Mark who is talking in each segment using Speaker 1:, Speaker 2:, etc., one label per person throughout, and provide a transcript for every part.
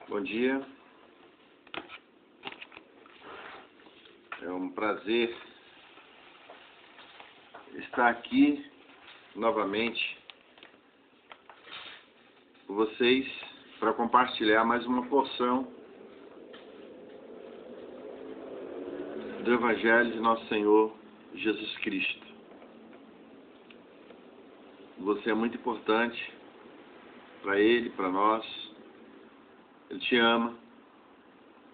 Speaker 1: Bom dia. É um prazer estar aqui novamente com vocês para compartilhar mais uma porção do Evangelho de Nosso Senhor Jesus Cristo. Você é muito importante para Ele, para nós. Ele te ama,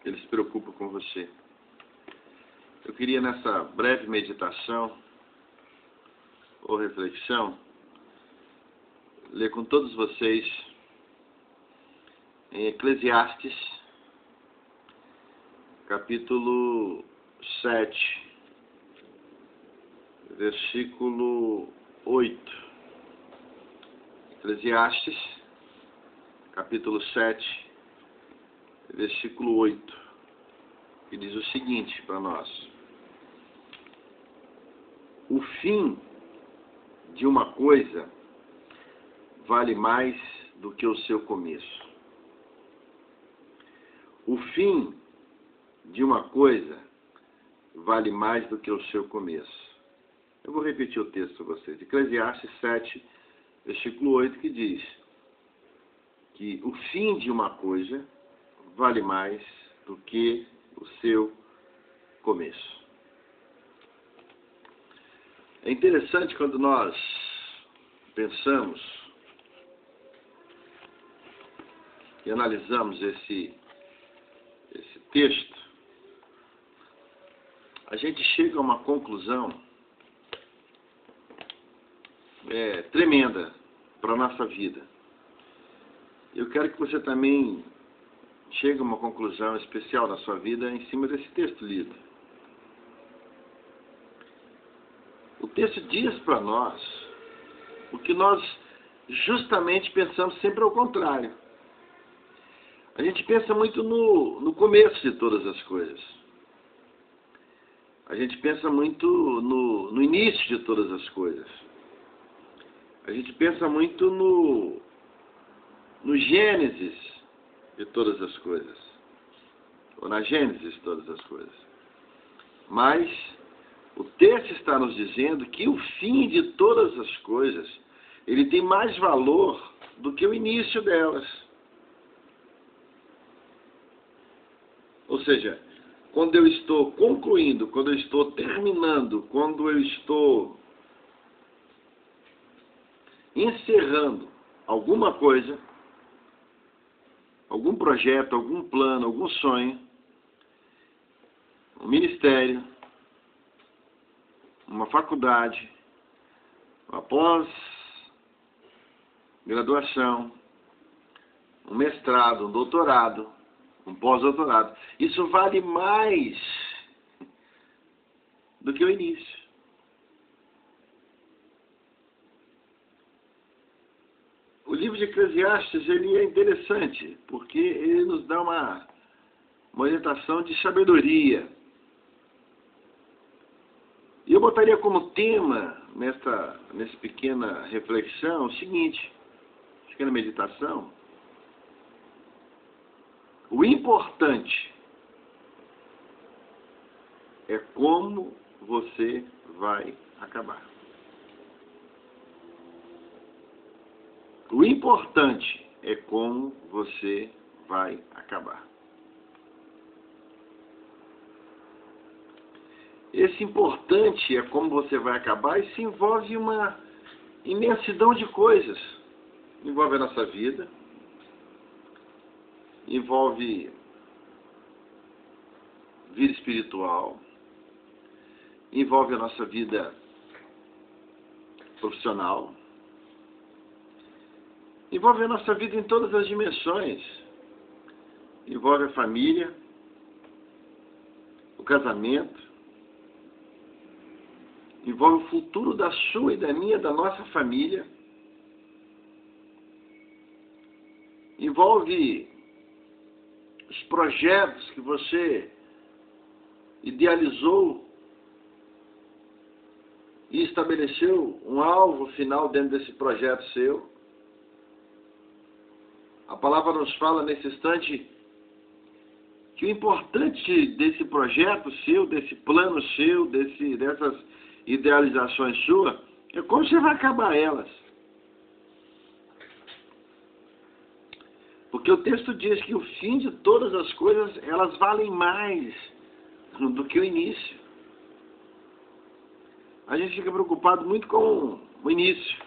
Speaker 1: Ele se preocupa com você. Eu queria, nessa breve meditação ou reflexão, ler com todos vocês em Eclesiastes, capítulo 7, versículo 8. Eclesiastes, capítulo 7, versículo 8, que diz o seguinte para nós: o fim de uma coisa vale mais do que o seu começo. O fim de uma coisa vale mais do que o seu começo. Eu vou repetir o texto para vocês. Eclesiastes 7, versículo 8, que diz que o fim de uma coisa vale mais do que o seu começo. É interessante quando nós pensamos e analisamos esse texto, a gente chega a uma conclusão tremenda para a nossa vida. Eu quero que você também chegue a uma conclusão especial na sua vida em cima desse texto lido. O texto diz para nós o que nós justamente pensamos sempre ao contrário. A gente pensa muito no começo de todas as coisas. A gente pensa muito no início de todas as coisas. A gente pensa muito no Gênesis de todas as coisas. Ou na Gênesis de todas as coisas. Mas o texto está nos dizendo que o fim de todas as coisas, ele tem mais valor do que o início delas. Ou seja, quando eu estou concluindo, quando eu estou terminando, quando eu estou encerrando alguma coisa, algum projeto, algum plano, algum sonho, um ministério, uma faculdade, uma pós-graduação, um mestrado, um doutorado, um pós-doutorado. Isso vale mais do que o início. O livro de Eclesiastes, ele é interessante, porque ele nos dá uma orientação de sabedoria. E eu botaria como tema, nessa pequena reflexão, o seguinte, pequena meditação: o importante é como você vai acabar. O importante é como você vai acabar. Esse importante é como você vai acabar, e se envolve uma imensidão de coisas. Envolve a nossa vida, envolve vida espiritual, envolve a nossa vida profissional, envolve a nossa vida em todas as dimensões. Envolve a família, o casamento, envolve o futuro da sua e da minha, da nossa família, envolve os projetos que você idealizou e estabeleceu um alvo final dentro desse projeto seu. A palavra nos fala nesse instante que o importante desse projeto seu, desse plano seu, dessas idealizações suas, é como você vai acabar elas. Porque o texto diz que o fim de todas as coisas, elas valem mais do que o início. A gente fica preocupado muito com o início,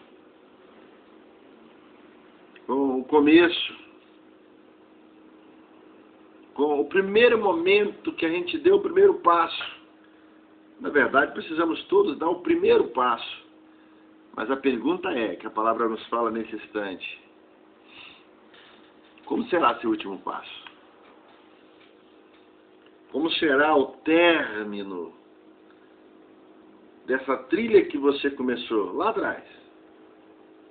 Speaker 1: com o começo, com o primeiro momento que a gente deu o primeiro passo. Na verdade, precisamos todos dar o primeiro passo. Mas a pergunta é, que a palavra nos fala nesse instante: como será seu último passo? Como será o término dessa trilha que você começou lá atrás?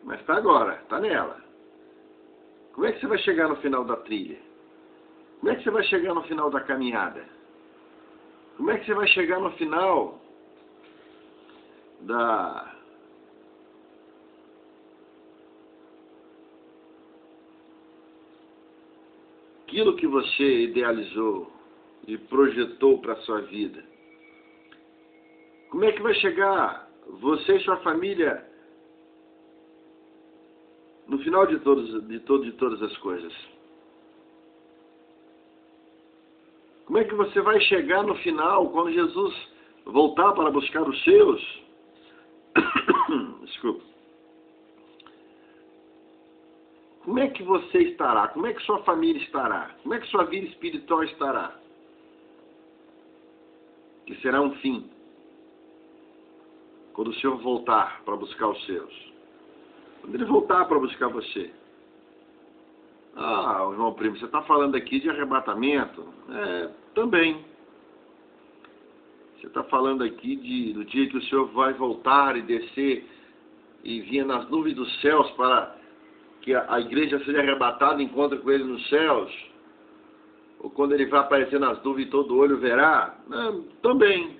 Speaker 1: Mas está agora, está nela. Como é que você vai chegar no final da trilha? Como é que você vai chegar no final da caminhada? Como é que você vai chegar no final aquilo que você idealizou e projetou para a sua vida? Como é que vai chegar você e sua família no final de todas as coisas? Como é que você vai chegar no final, quando Jesus voltar para buscar os seus? Desculpa. Como é que você estará? Como é que sua família estará? Como é que sua vida espiritual estará? Que será um fim, quando o Senhor voltar para buscar os seus. Quando Ele voltar para buscar você. Ah, irmão primo, você está falando aqui de arrebatamento? Também. Você está falando aqui do dia que o Senhor vai voltar e descer e vir nas nuvens dos céus para que a igreja seja arrebatada e encontre com Ele nos céus? Ou quando Ele vai aparecer nas nuvens e todo olho verá? Também.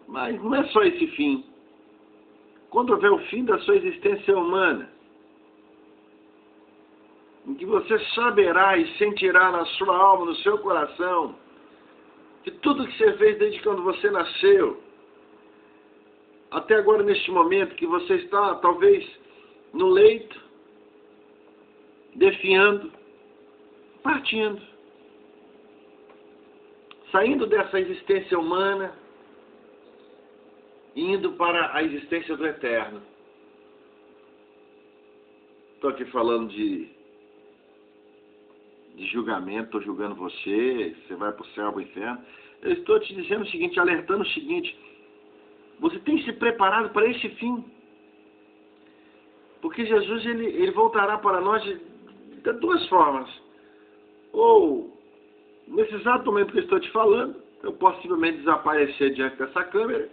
Speaker 1: Mas não é só esse fim. Quando houver o fim da sua existência humana, em que você saberá e sentirá na sua alma, no seu coração, que tudo que você fez desde quando você nasceu, até agora neste momento que você está talvez no leito, definhando, partindo, saindo dessa existência humana, indo para a existência do eterno. Estou aqui falando de julgamento, estou julgando você vai para o céu, para o inferno. Eu estou te dizendo o seguinte, alertando o seguinte: você tem se preparado para esse fim? Porque Jesus ele voltará para nós de duas formas. Ou, nesse exato momento que eu estou te falando, eu posso simplesmente desaparecer diante dessa câmera,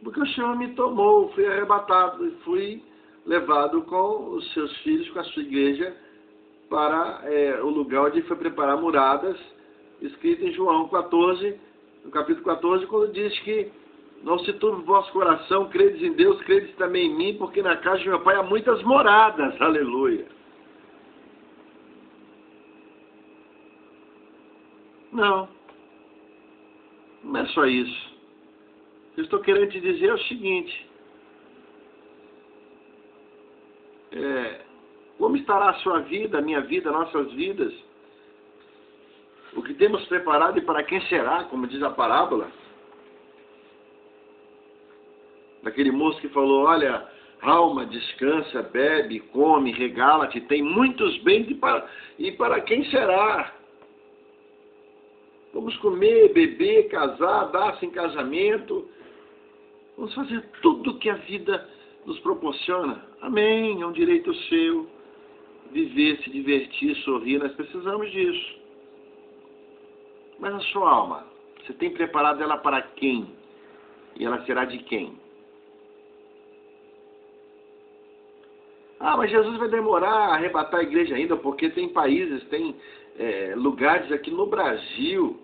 Speaker 1: porque o Senhor me tomou, fui arrebatado e fui levado com os seus filhos, com a sua igreja, para o lugar onde foi preparar moradas, escrito em João 14, no capítulo 14, quando diz que não se turbe o vosso coração, credes em Deus, credes também em mim, porque na casa de meu Pai há muitas moradas, aleluia. Não é só isso. Eu estou querendo te dizer o seguinte: como estará a sua vida, a minha vida, nossas vidas? O que temos preparado e para quem será, como diz a parábola daquele moço que falou: olha, alma, descansa, bebe, come, regala-te, tem muitos bens e para quem será? Vamos comer, beber, casar, dar-se em casamento. Vamos fazer tudo que a vida nos proporciona. Amém, é um direito seu. Viver, se divertir, sorrir, nós precisamos disso. Mas a sua alma, você tem preparado ela para quem? E ela será de quem? Ah, mas Jesus vai demorar a arrebatar a igreja ainda, porque tem países, tem lugares aqui no Brasil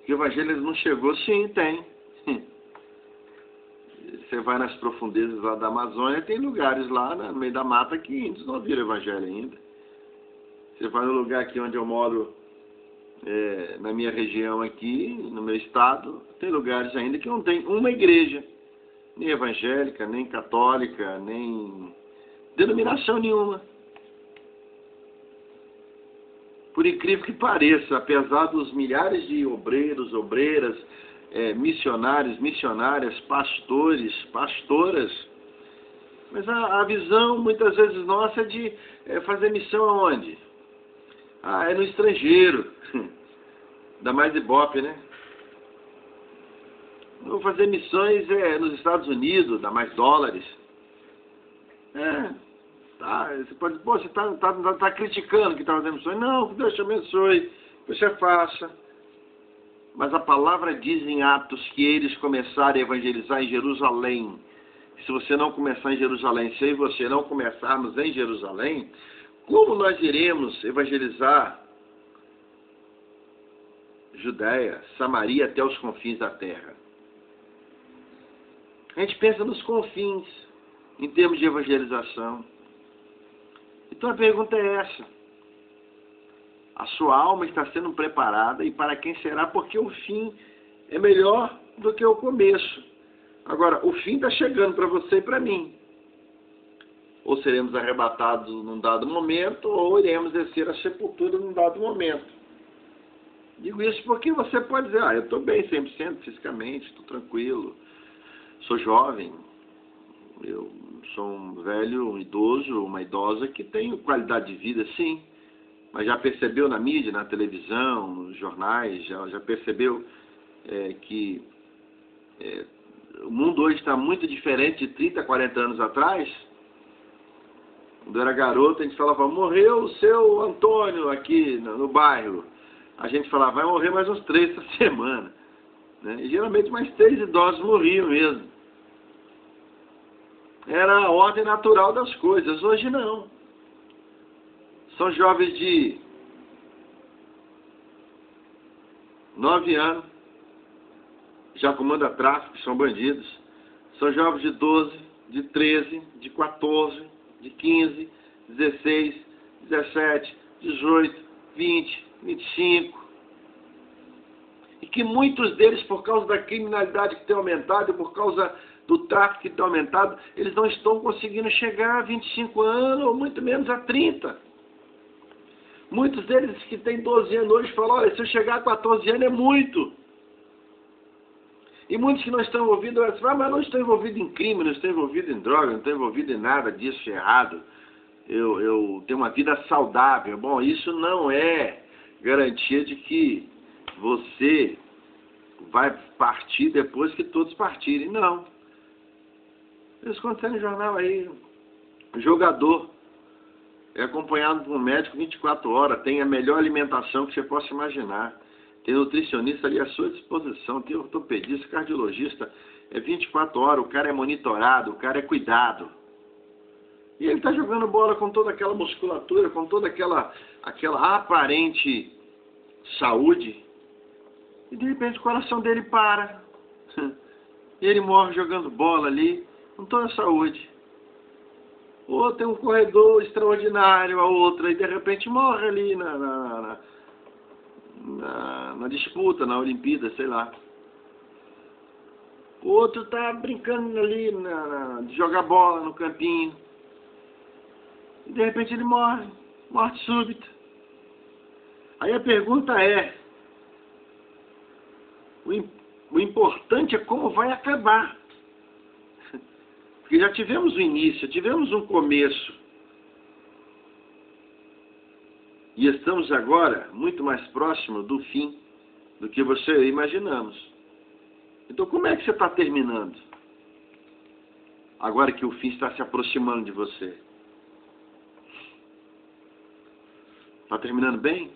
Speaker 1: que o evangelho não chegou. Sim, tem. Você vai nas profundezas lá da Amazônia, tem lugares lá no meio da mata que índios não ouviram o evangelho ainda. Você vai no lugar aqui onde eu moro, na minha região aqui, no meu estado, tem lugares ainda que não tem uma igreja, nem evangélica, nem católica, nem denominação nenhuma. Por incrível que pareça, apesar dos milhares de obreiros, obreiras, missionários, missionárias, pastores, pastoras, mas a visão muitas vezes nossa é de fazer missão aonde? É no estrangeiro. Dá mais ibope, né? Vou fazer missões nos Estados Unidos, dá mais dólares. Você pode, você tá criticando que está fazendo missões. Não, que Deus te abençoe, que você faça. Mas a palavra diz em Atos que eles começaram a evangelizar em Jerusalém. Se você não começar em Jerusalém, se eu e você não começarmos em Jerusalém, como nós iremos evangelizar Judéia, Samaria até os confins da terra? A gente pensa nos confins, em termos de evangelização. Então a pergunta é essa. A sua alma está sendo preparada e para quem será? Porque o fim é melhor do que o começo. Agora, o fim está chegando para você e para mim. Ou seremos arrebatados num dado momento, ou iremos descer à sepultura num dado momento. Digo isso porque você pode dizer, eu estou bem 100% fisicamente, estou tranquilo, sou jovem, eu sou um velho, um idoso, uma idosa que tem qualidade de vida, sim, mas já percebeu na mídia, na televisão, nos jornais, já percebeu que o mundo hoje está muito diferente de 30, 40 anos atrás? Quando eu era garoto, a gente falava, morreu o seu Antônio aqui no bairro. A gente falava, vai morrer mais uns 3 essa semana. Né? E geralmente mais 3 idosos morriam mesmo. Era a ordem natural das coisas. Hoje não. São jovens de 9 anos, já comandam tráfico, são bandidos. São jovens de 12, de 13, de 14, de 15, 16, 17, 18, 20, 25. E que muitos deles, por causa da criminalidade que tem aumentado, e por causa do tráfico que tem aumentado, eles não estão conseguindo chegar a 25 anos, ou muito menos a 30. Muitos deles que têm 12 anos hoje falam, olha, se eu chegar a 14 anos é muito. E muitos que não estão envolvidos, mas não estou envolvido em crime, não estou envolvido em droga, não estou envolvido em nada disso errado. Eu tenho uma vida saudável. Bom, isso não é garantia de que você vai partir depois que todos partirem. Não. Isso acontece no jornal aí. O jogador é acompanhado por um médico 24 horas, tem a melhor alimentação que você possa imaginar. Tem nutricionista ali à sua disposição, tem ortopedista, cardiologista, 24 horas, o cara é monitorado, o cara é cuidado. E ele está jogando bola com toda aquela musculatura, com toda aquela aparente saúde. E de repente o coração dele para. E ele morre jogando bola ali, com toda a saúde. Ou tem um corredor extraordinário, a outra, e de repente morre ali na disputa, na Olimpíada, sei lá. O outro está brincando ali de jogar bola no campinho. E de repente ele morre, morte súbita. Aí a pergunta é, o importante é como vai acabar. Porque já tivemos o início, tivemos um começo. E estamos agora muito mais próximo do fim do que você e eu imaginamos. Então como é que você está terminando? Agora que o fim está se aproximando de você. Está terminando bem?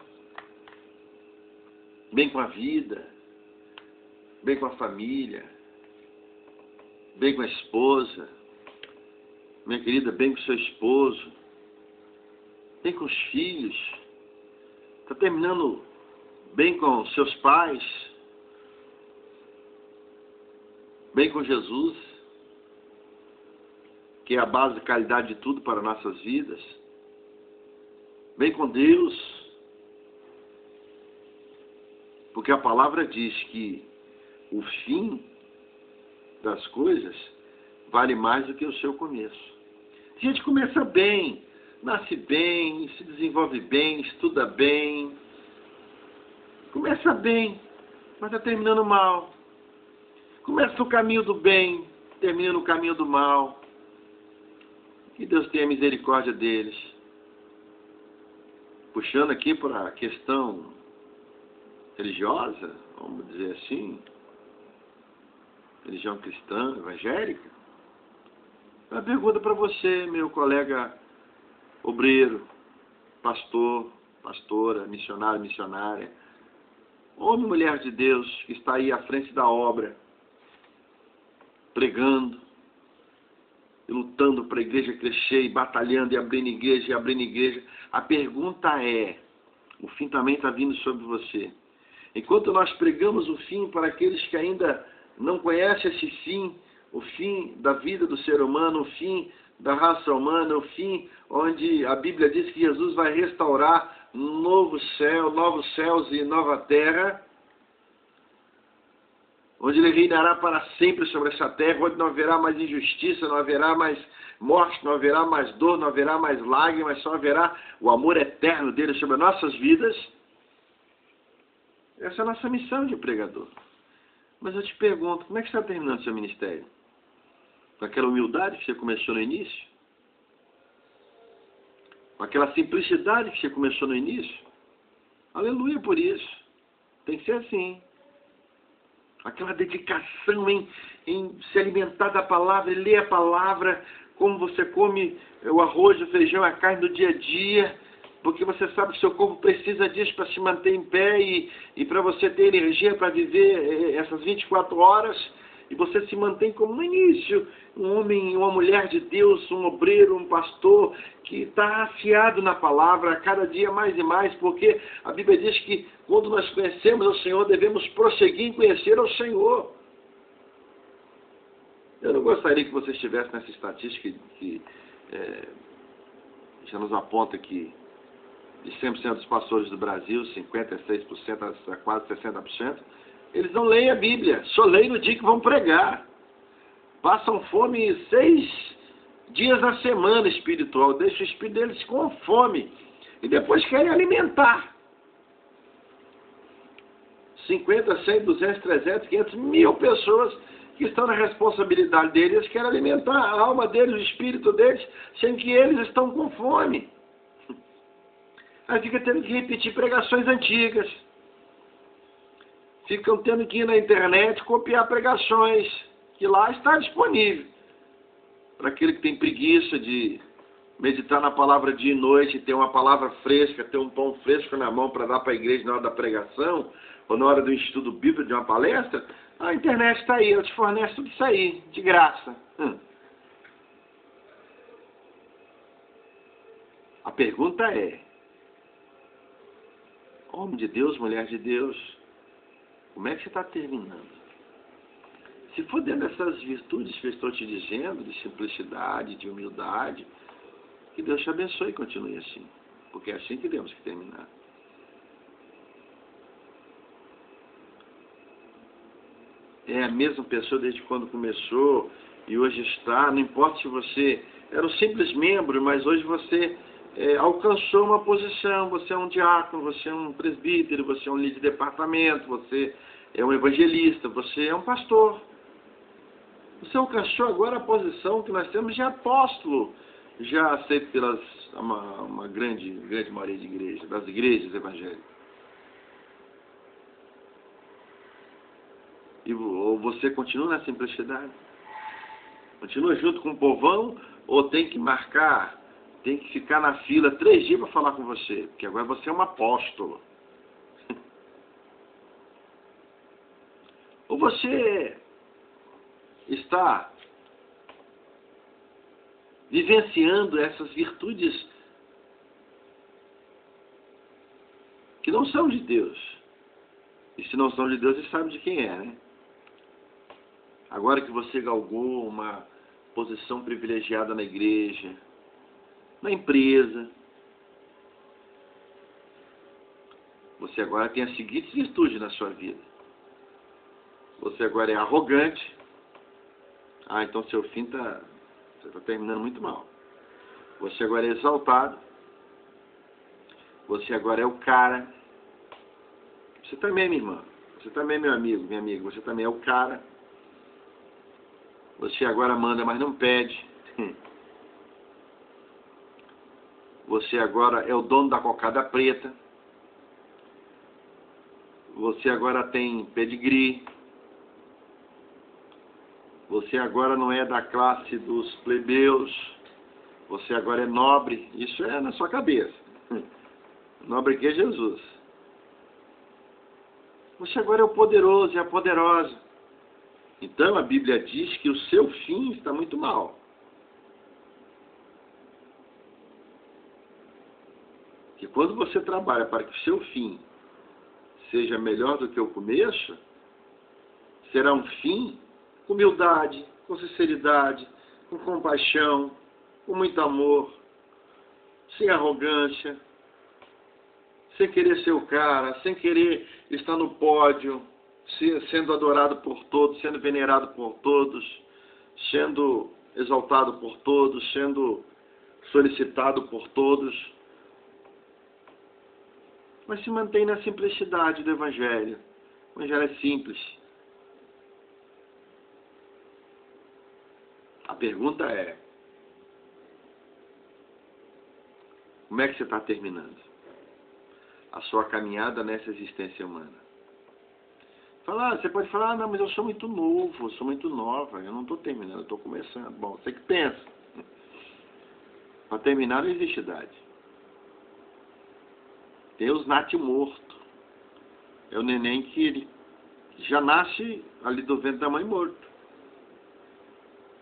Speaker 1: Bem com a vida? Bem com a família? Bem com a esposa? Minha querida, bem com seu esposo? Bem com os filhos? Está terminando bem com seus pais? Bem com Jesus? Que é a base da qualidade de tudo para nossas vidas? Vem com Deus. Porque a palavra diz que o fim das coisas vale mais do que o seu começo. A gente começa bem, nasce bem, se desenvolve bem, estuda bem. Começa bem, mas está terminando mal. Começa no caminho do bem, termina no caminho do mal. Que Deus tenha misericórdia deles. Puxando aqui para a questão religiosa, vamos dizer assim, religião cristã, evangélica. Uma pergunta para você, meu colega obreiro, pastor, pastora, missionário, missionária, homem e mulher de Deus que está aí à frente da obra, pregando, e lutando para a igreja crescer, e batalhando, e abrindo igreja, e abrindo igreja. A pergunta é, o fim também está vindo sobre você. Enquanto nós pregamos o fim para aqueles que ainda não conhecem esse fim, o fim da vida do ser humano, o fim da raça humana, o fim onde a Bíblia diz que Jesus vai restaurar um novo céu, novos céus e nova terra, onde Ele reinará para sempre sobre essa terra, onde não haverá mais injustiça, não haverá mais morte, não haverá mais dor, não haverá mais lágrimas, só haverá o amor eterno dele sobre as nossas vidas. Essa é a nossa missão de pregador. Mas eu te pergunto, como é que você está terminando seu ministério? Com aquela humildade que você começou no início? Com aquela simplicidade que você começou no início? Aleluia por isso. Tem que ser assim. Aquela dedicação em se alimentar da palavra, ler a palavra, como você come o arroz, o feijão, a carne do dia a dia, porque você sabe que o seu corpo precisa disso para se manter em pé e para você ter energia para viver essas 24 horas, e você se mantém como no início, um homem, uma mulher de Deus, um obreiro, um pastor, que está afiado na palavra, cada dia mais e mais, porque a Bíblia diz que quando nós conhecemos o Senhor, devemos prosseguir em conhecer o Senhor. Eu não gostaria que você estivesse nessa estatística que já nos aponta que de 100% dos pastores do Brasil, 56% a quase 60%, eles não leem a Bíblia, só leem no dia que vão pregar. Passam fome 6 dias na semana espiritual, deixa o espírito deles com fome e depois querem alimentar. 50, 100, 200, 300, 500, 1000 pessoas que estão na responsabilidade deles, eles querem alimentar a alma deles, o espírito deles, sendo que eles estão com fome. Aí fica tendo que repetir pregações antigas. Ficam tendo que ir na internet copiar pregações, que lá está disponível. Para aquele que tem preguiça de meditar na palavra dia e noite, ter uma palavra fresca, ter um pão fresco na mão para dar para a igreja na hora da pregação, ou na hora do estudo bíblico de uma palestra, a internet está aí, ela te fornece tudo isso aí, de graça. A pergunta é, homem de Deus, mulher de Deus, como é que você está terminando? Se for dentro dessas virtudes que eu estou te dizendo, de simplicidade, de humildade, que Deus te abençoe e continue assim. Porque é assim que temos que terminar. É a mesma pessoa desde quando começou e hoje está, não importa se você era um simples membro, mas hoje você alcançou uma posição, você é um diácono, você é um presbítero, você é um líder de departamento, você é um evangelista, você é um pastor. Você alcançou agora a posição que nós temos de apóstolo, já aceito pelas uma grande maioria de igrejas, das igrejas evangélicas. E ou você continua na simplicidade? Continua junto com o povão ou tem que marcar, tem que ficar na fila 3 dias para falar com você? Porque agora você é um apóstolo. Ou você está vivenciando essas virtudes que não são de Deus. E se não são de Deus, você sabe de quem é, né? Agora que você galgou uma posição privilegiada na igreja, na empresa, Você agora tem as seguintes virtudes na sua vida. Você agora é arrogante. Ah, então seu fim você está terminando muito mal. Você agora é exaltado. Você agora é o cara. Você também, minha irmã. Você também, meu amigo, minha amiga. Você também é o cara. Você agora manda, mas não pede. Você agora é o dono da cocada preta. Você agora tem pedigree. Você agora não é da classe dos plebeus. Você agora é nobre. Isso é na sua cabeça. Nobre que é Jesus. Você agora é o poderoso e a poderosa. Então a Bíblia diz que o seu fim está muito mal. Que quando você trabalha para que o seu fim seja melhor do que o começo, será um fim com humildade, com sinceridade, com compaixão, com muito amor, sem arrogância, sem querer ser o cara, sem querer estar no pódio, sendo adorado por todos, sendo venerado por todos, sendo exaltado por todos, sendo solicitado por todos. Mas se mantém na simplicidade do Evangelho. O Evangelho é simples. A pergunta é: como é que você está terminando a sua caminhada nessa existência humana? Você pode falar, não, mas eu sou muito novo, eu sou muito nova, eu não estou terminando, eu estou começando. Bom, você que pensa. Para terminar não existe idade. Deus nasce morto. É o neném que ele já nasce ali do ventre da mãe morto.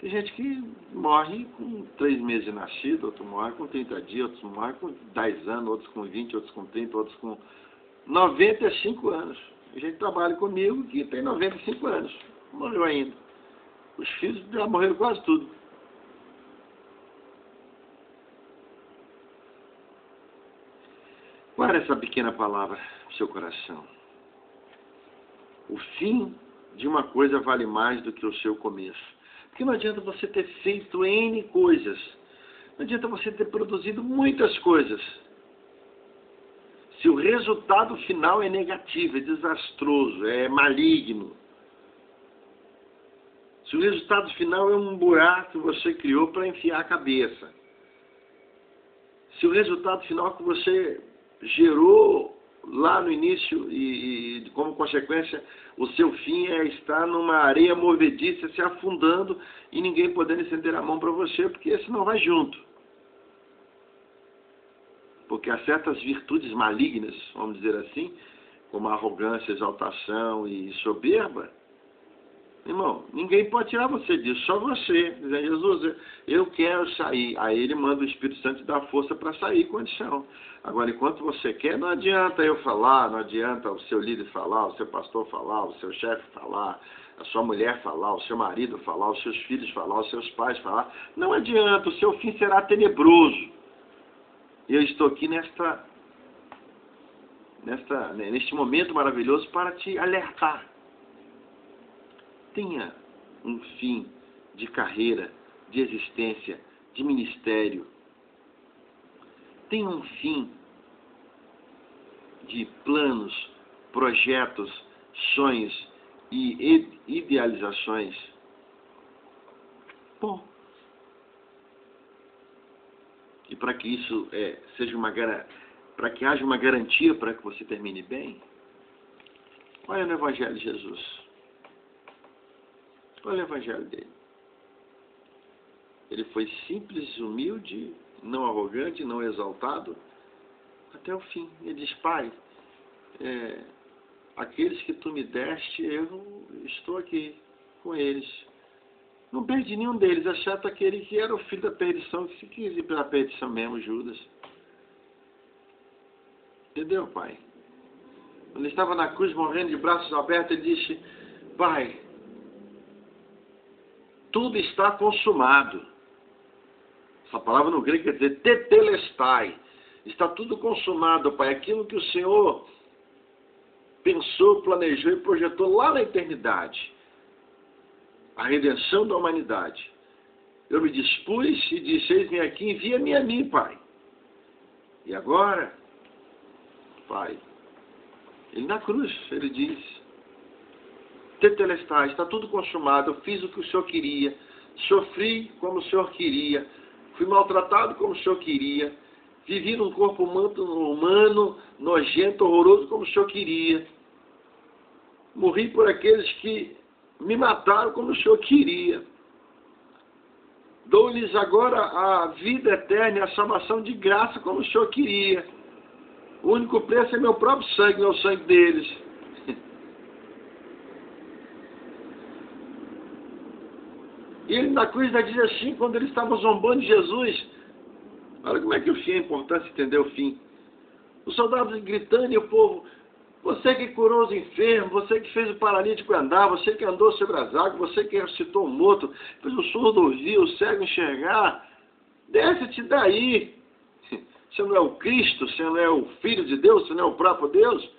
Speaker 1: Tem gente que morre com 3 meses de nascido, outros morrem com 30 dias, outros morrem com 10 anos, outros com 20, outros com 30, outros com 95 anos. A gente trabalha comigo que tem 95 anos. Não morreu ainda. Os filhos já morreram quase tudo. Guarda essa pequena palavra no seu coração. O fim de uma coisa vale mais do que o seu começo. Porque não adianta você ter feito N coisas. Não adianta você ter produzido muitas coisas. Se o resultado final é negativo, é desastroso, é maligno. Se o resultado final é um buraco que você criou para enfiar a cabeça. Se o resultado final que você gerou lá no início e como consequência o seu fim é estar numa areia movediça se afundando e ninguém podendo estender a mão para você, porque esse não vai junto. Porque há certas virtudes malignas, vamos dizer assim, como a arrogância, exaltação e soberba. Irmão, ninguém pode tirar você disso, só você. Dizendo, Jesus, eu quero sair. Aí ele manda o Espírito Santo dar força para sair, condição. Agora, enquanto você quer, não adianta eu falar, não adianta o seu líder falar, o seu pastor falar, o seu chefe falar, a sua mulher falar, o seu marido falar, os seus filhos falar, os seus pais falar. Não adianta, o seu fim será tenebroso. E eu estou aqui neste momento maravilhoso para te alertar. Tenha um fim de carreira, de existência, de ministério. Tenha um fim de planos, projetos, sonhos e idealizações. Bom. E para que isso para que haja uma garantia para que você termine bem, olha no Evangelho de Jesus. Olha o Evangelho dele. Ele foi simples, humilde, não arrogante, não exaltado, até o fim. Ele diz, Pai, aqueles que tu me deste, eu estou aqui com eles. Não perdi nenhum deles, exceto aquele que era o filho da perdição, que se quis ir pela perdição mesmo, Judas. Entendeu, Pai? Quando ele estava na cruz, morrendo de braços abertos, ele disse, Pai, tudo está consumado. Essa palavra no grego quer dizer tetelestai. Está tudo consumado, Pai. Aquilo que o Senhor pensou, planejou e projetou lá na eternidade a redenção da humanidade. Eu me dispus e disse: eis-me aqui, envia-me a mim, Pai. E agora, Pai, ele na cruz, ele diz: tetelestai, está tudo consumado, eu fiz o que o Senhor queria, sofri como o Senhor queria, fui maltratado como o Senhor queria, vivi num corpo humano, nojento, horroroso como o Senhor queria, morri por aqueles que me mataram como o Senhor queria, dou-lhes agora a vida eterna e a salvação de graça como o Senhor queria. O único preço é meu próprio sangue, não é o sangue deles. E ele na cruz ainda diz assim, quando ele estava zombando de Jesus, olha como é que o fim é importante entender o fim. Os soldados gritando e o povo: você que curou os enfermos, você que fez o paralítico andar, você que andou sobre as águas, você que ressuscitou o morto, fez o surdo ouvir, o cego enxergar, desce-te daí. Você não é o Cristo, você não é o Filho de Deus, você não é o próprio Deus?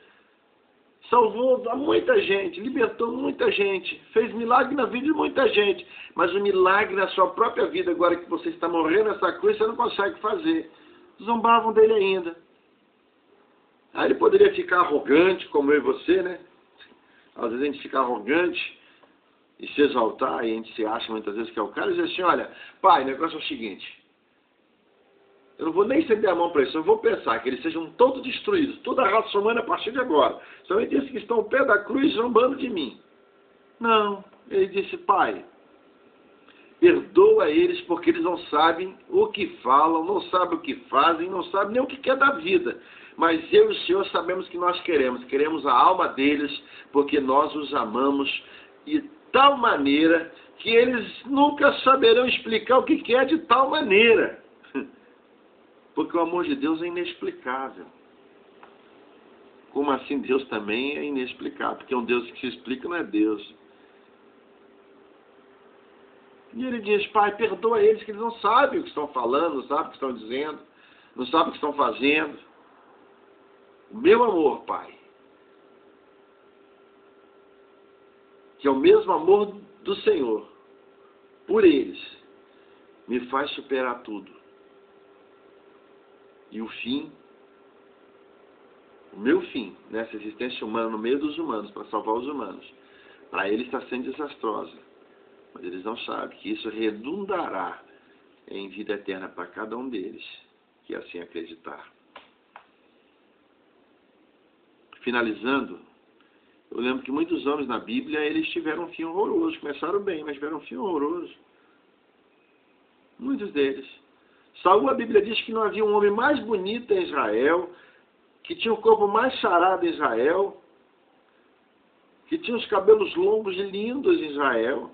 Speaker 1: Salvou a muita gente, libertou muita gente, fez milagre na vida de muita gente, mas o milagre na sua própria vida, agora que você está morrendo nessa cruz, você não consegue fazer. Zombavam dele ainda. Aí ele poderia ficar arrogante, como eu e você, né? Às vezes a gente fica arrogante e se exaltar, e a gente se acha muitas vezes que é o cara, e diz assim: olha, Pai, o negócio é o seguinte, eu não vou nem estender a mão para isso, eu vou pensar que eles sejam todos destruídos, toda a raça humana a partir de agora. Somente esses que estão ao pé da cruz zombando de mim. Não, ele disse: Pai, perdoa eles porque eles não sabem o que falam, não sabem o que fazem, não sabem nem o que quer da vida. Mas eu e o Senhor sabemos que nós queremos a alma deles, porque nós os amamos de tal maneira que eles nunca saberão explicar o que é de tal maneira. Porque o amor de Deus é inexplicável. Como assim Deus também é inexplicável? Porque um Deus que se explica não é Deus. E ele diz: Pai, perdoa eles que eles não sabem o que estão falando, não sabem o que estão dizendo, não sabem o que estão fazendo. O meu amor, Pai, que é o mesmo amor do Senhor por eles, me faz superar tudo. E o fim, o meu fim nessa existência humana, no meio dos humanos, para salvar os humanos, para eles está sendo desastrosa. Mas eles não sabem que isso redundará em vida eterna para cada um deles, que assim acreditar. Finalizando, eu lembro que muitos homens na Bíblia, eles tiveram um fim horroroso. Começaram bem, mas tiveram um fim horroroso. Muitos deles. Saul, a Bíblia diz que não havia um homem mais bonito em Israel, que tinha o corpo mais sarado em Israel, que tinha os cabelos longos e lindos em Israel.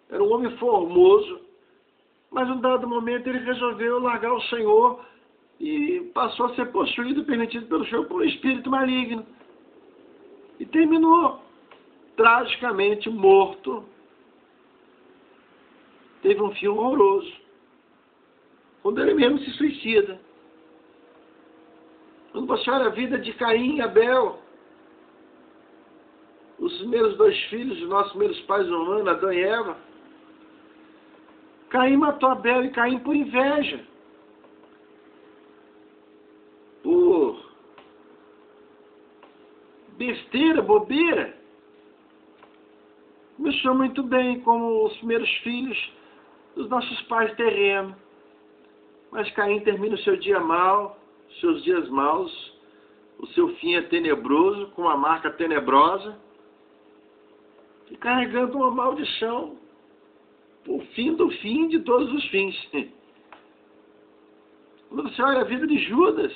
Speaker 1: Era um homem formoso, mas num dado momento ele resolveu largar o Senhor e passou a ser possuído, permitido pelo Senhor, por um espírito maligno. E terminou tragicamente morto. Teve um fim horroroso, quando ele mesmo se suicida. Quando você olha a vida de Caim e Abel, os primeiros dois filhos dos nossos primeiros pais humanos, Adão e Eva, Caim matou Abel, e Caim por inveja, por besteira, bobeira. Começou muito bem como os primeiros filhos dos nossos pais terrenos. Mas Caim termina o seu dia mal, seus dias maus, o seu fim é tenebroso, com uma marca tenebrosa, e carregando uma maldição, o fim do fim de todos os fins. Quando você olha a vida de Judas,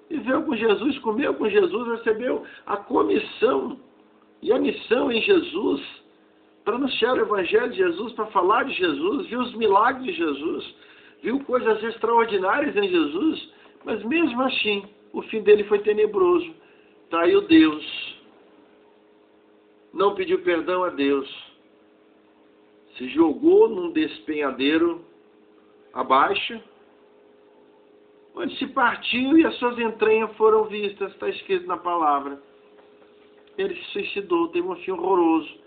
Speaker 1: viveu com Jesus, comeu com Jesus, recebeu a comissão e a missão em Jesus, para anunciar o Evangelho de Jesus, para falar de Jesus, viu os milagres de Jesus, viu coisas extraordinárias em Jesus, mas mesmo assim, o fim dele foi tenebroso. Traiu Deus, não pediu perdão a Deus, se jogou num despenhadeiro abaixo, onde se partiu e as suas entranhas foram vistas, está escrito na palavra. ele se suicidou, teve um fim horroroso.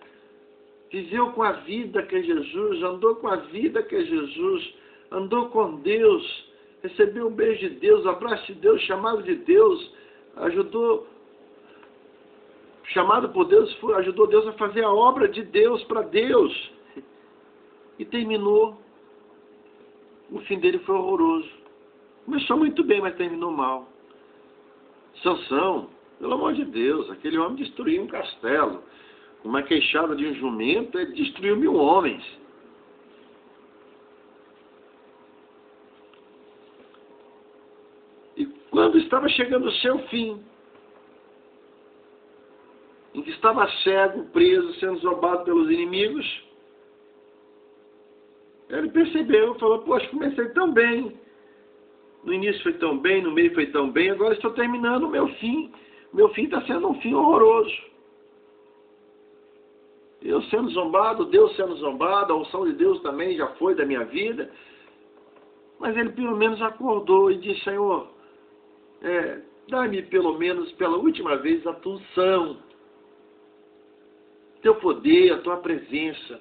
Speaker 1: Viveu com a vida que é Jesus, andou com a vida que é Jesus, andou com Deus, recebeu um beijo de Deus, abraço de Deus, chamado de Deus, chamado por Deus, ajudou Deus a fazer a obra de Deus para Deus. E terminou. O fim dele foi horroroso. Começou muito bem, mas terminou mal. Sansão, pelo amor de Deus, aquele homem destruiu um castelo. Uma queixada de um jumento, ele destruiu 1000 homens. E quando estava chegando o seu fim, em que estava cego, preso, sendo zombado pelos inimigos, ele percebeu, falou, poxa, comecei tão bem. No início foi tão bem, no meio foi tão bem, agora estou terminando o meu fim. Meu fim está sendo um fim horroroso. Eu sendo zombado, Deus sendo zombado, a unção de Deus também já foi da minha vida. Mas ele pelo menos acordou e disse, Senhor, dá-me pelo menos pela última vez a tua unção, teu poder, a tua presença,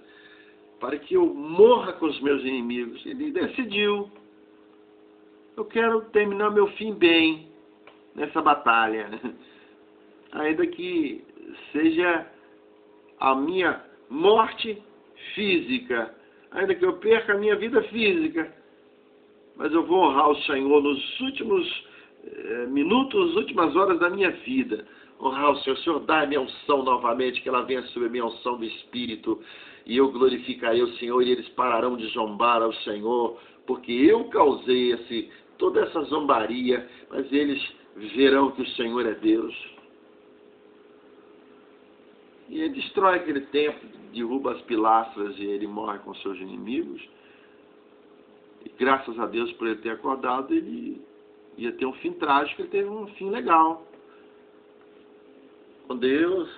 Speaker 1: para que eu morra com os meus inimigos. Ele decidiu, eu quero terminar meu fim bem nessa batalha, ainda que seja a minha morte física, ainda que eu perca a minha vida física, mas eu vou honrar o Senhor nos últimos minutos, últimas horas da minha vida. Honrar o Senhor, dá a minha unção novamente, que ela venha sobre a minha unção do Espírito, e eu glorificarei o Senhor, e eles pararão de zombar ao Senhor, porque eu causei toda essa zombaria, mas eles verão que o Senhor é Deus. E ele destrói aquele templo, derruba as pilastras e ele morre com seus inimigos. E graças a Deus por ele ter acordado, ele ia ter um fim trágico, ele teve um fim legal. Com Deus,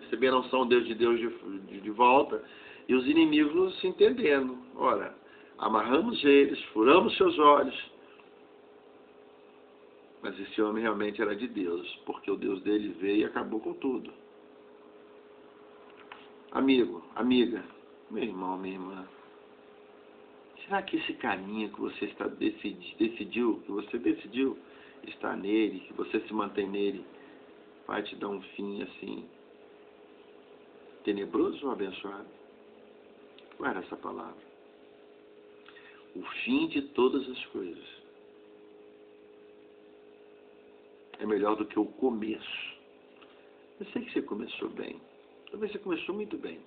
Speaker 1: recebendo a unção de Deus de volta, e os inimigos se entendendo. Ora, amarramos eles, furamos seus olhos, mas esse homem realmente era de Deus, porque o Deus dele veio e acabou com tudo. Amigo, amiga, meu irmão, minha irmã, será que esse caminho que você decidiu estar nele, que você se mantém nele, vai te dar um fim assim, tenebroso ou abençoado? Qual era essa palavra? O fim de todas as coisas é melhor do que o começo. Eu sei que você começou bem. Talvez você começou muito bem.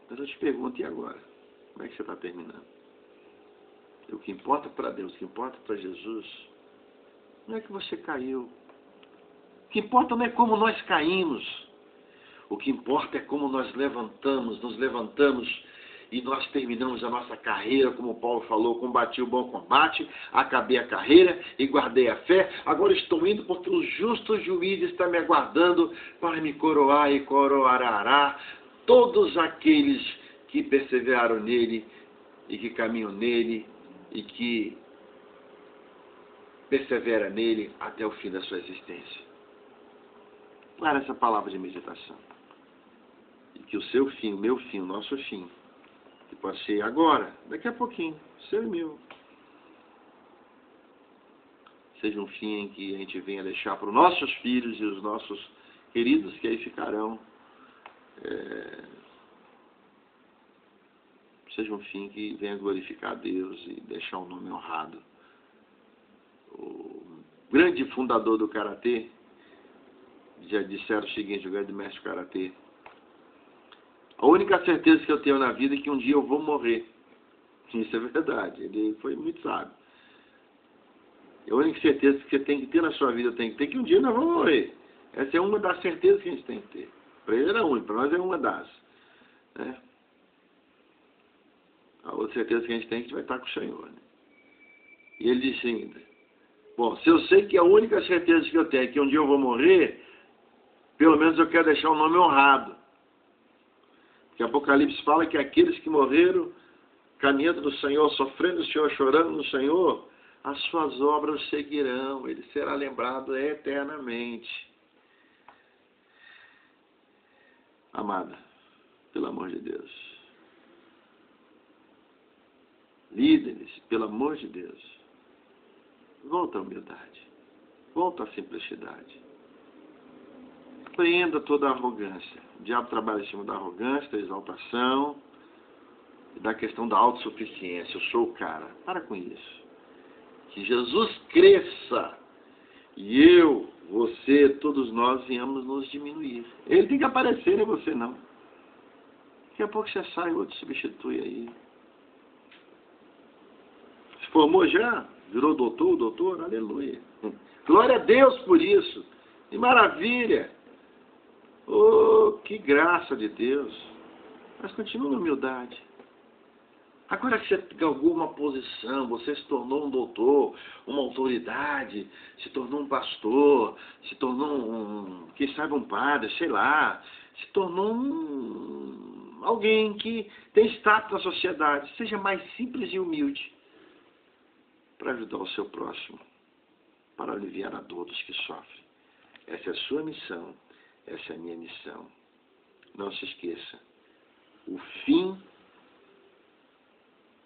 Speaker 1: Mas eu te pergunto, e agora? Como é que você está terminando? E o que importa para Deus, o que importa para Jesus, não é que você caiu. O que importa não é como nós caímos. O que importa é como nós nos levantamos e nós terminamos a nossa carreira, como Paulo falou, combati o bom combate, acabei a carreira e guardei a fé. Agora estou indo porque o justo juiz está me aguardando para me coroar e coroará todos aqueles que perseveraram nele e que caminham nele e que persevera nele até o fim da sua existência. Para essa palavra de meditação. E que o seu fim, o meu fim, o nosso fim, que pode ser agora, daqui a pouquinho, seu e meu, seja um fim em que a gente venha deixar para os nossos filhos e os nossos queridos que aí ficarão, seja um fim que venha glorificar a Deus e deixar um nome honrado. O grande fundador do Karatê já disseram o seguinte, o grande mestre do Karatê: a única certeza que eu tenho na vida é que um dia eu vou morrer. Isso é verdade, ele foi muito sábio. A única certeza que você tem que ter na sua vida, tem que ter, que um dia nós vamos morrer. Essa é uma das certezas que a gente tem que ter. Para ele era única, para nós é uma das. Né? A outra certeza que a gente tem é que a gente vai estar com o Senhor. Né? E ele disse ainda, bom, se eu sei que a única certeza que eu tenho é que um dia eu vou morrer, pelo menos eu quero deixar o nome honrado. Porque Apocalipse fala que aqueles que morreram caminhando no Senhor, sofrendo no Senhor, chorando no Senhor, as suas obras seguirão, ele será lembrado eternamente. Amada, pelo amor de Deus. Líderes, pelo amor de Deus. Volta à humildade. Volta à simplicidade. Prenda toda a arrogância. O diabo trabalha em cima da arrogância, da exaltação e da questão da autossuficiência. Eu sou o cara. Para com isso. Que Jesus cresça e eu, você, todos nós venhamos nos diminuir. Ele tem que aparecer, não é você não. Daqui a pouco você sai, outro substitui aí. Se formou já? Virou doutor? Aleluia. Glória a Deus por isso. Que maravilha. Oh, que graça de Deus. Mas continua na humildade. Agora que você galgou uma posição, você se tornou um doutor, uma autoridade, se tornou um pastor, se tornou quem sabe um padre, sei lá, se tornou alguém que tem status na sociedade. Seja mais simples e humilde para ajudar o seu próximo, para aliviar a dor dos que sofrem. Essa é a sua missão, essa é a minha missão. Não se esqueça, o fim,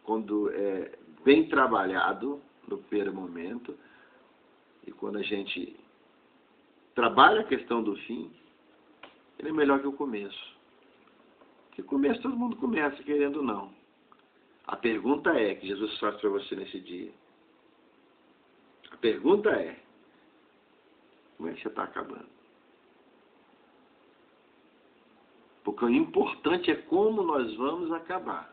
Speaker 1: quando é bem trabalhado no primeiro momento, e quando a gente trabalha a questão do fim, ele é melhor que o começo. Porque o começo todo mundo começa, querendo ou não. A pergunta é, que Jesus faz para você nesse dia. A pergunta é, como é que você está acabando? Porque o importante é como nós vamos acabar.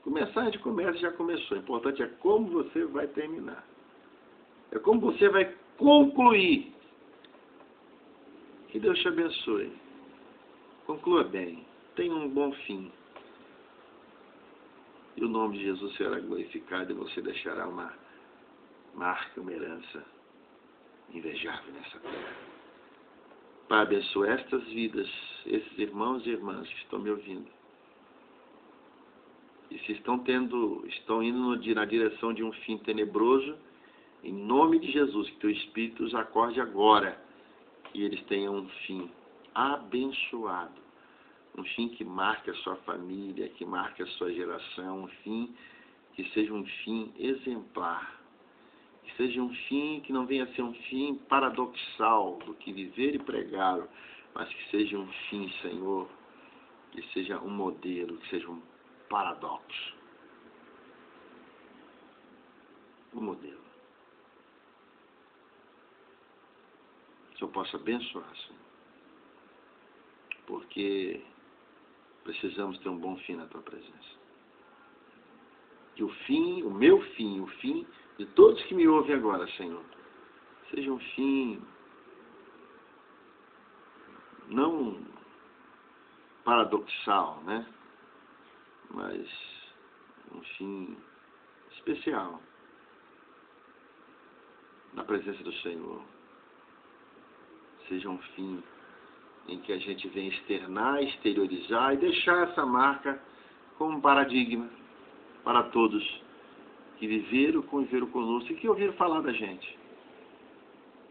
Speaker 1: Começar a gente começa, já começou. O importante é como você vai terminar. É como você vai concluir. Que Deus te abençoe. Conclua bem. Tenha um bom fim. E o nome de Jesus será glorificado e você deixará uma marca, uma herança invejável nessa terra. Pai, abençoe estas vidas, esses irmãos e irmãs que estão me ouvindo. E se estão indo na direção de um fim tenebroso, em nome de Jesus, que teu Espírito os acorde agora, que eles tenham um fim abençoado, um fim que marque a sua família, que marque a sua geração, um fim que seja um fim exemplar, que seja um fim que não venha a ser um fim paradoxal do que viver e pregar, mas que seja um fim, Senhor, que seja um modelo, que seja um paradoxo. Um modelo. Que eu possa abençoar, Senhor. Porque precisamos ter um bom fim na tua presença. Que o fim, o meu fim, o fim de todos que me ouvem agora, Senhor, seja um fim não paradoxal, né? Mas um fim especial na presença do Senhor. Seja um fim em que a gente venha externar, exteriorizar e deixar essa marca como um paradigma para todos que viveram, conviveram conosco e que ouviram falar da gente.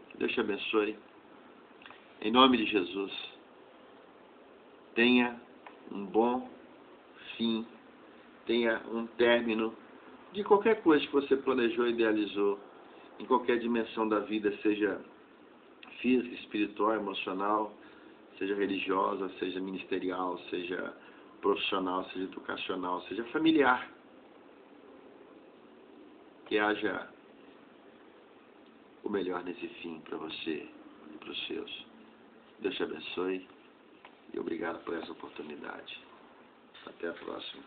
Speaker 1: Que Deus te abençoe. Em nome de Jesus, tenha um bom fim, tenha um término de qualquer coisa que você planejou e idealizou, em qualquer dimensão da vida, seja física, espiritual, emocional, seja religiosa, seja ministerial, seja profissional, seja educacional, seja familiar. Que haja o melhor nesse fim para você e para os seus. Deus te abençoe e obrigado por essa oportunidade. Até a próxima.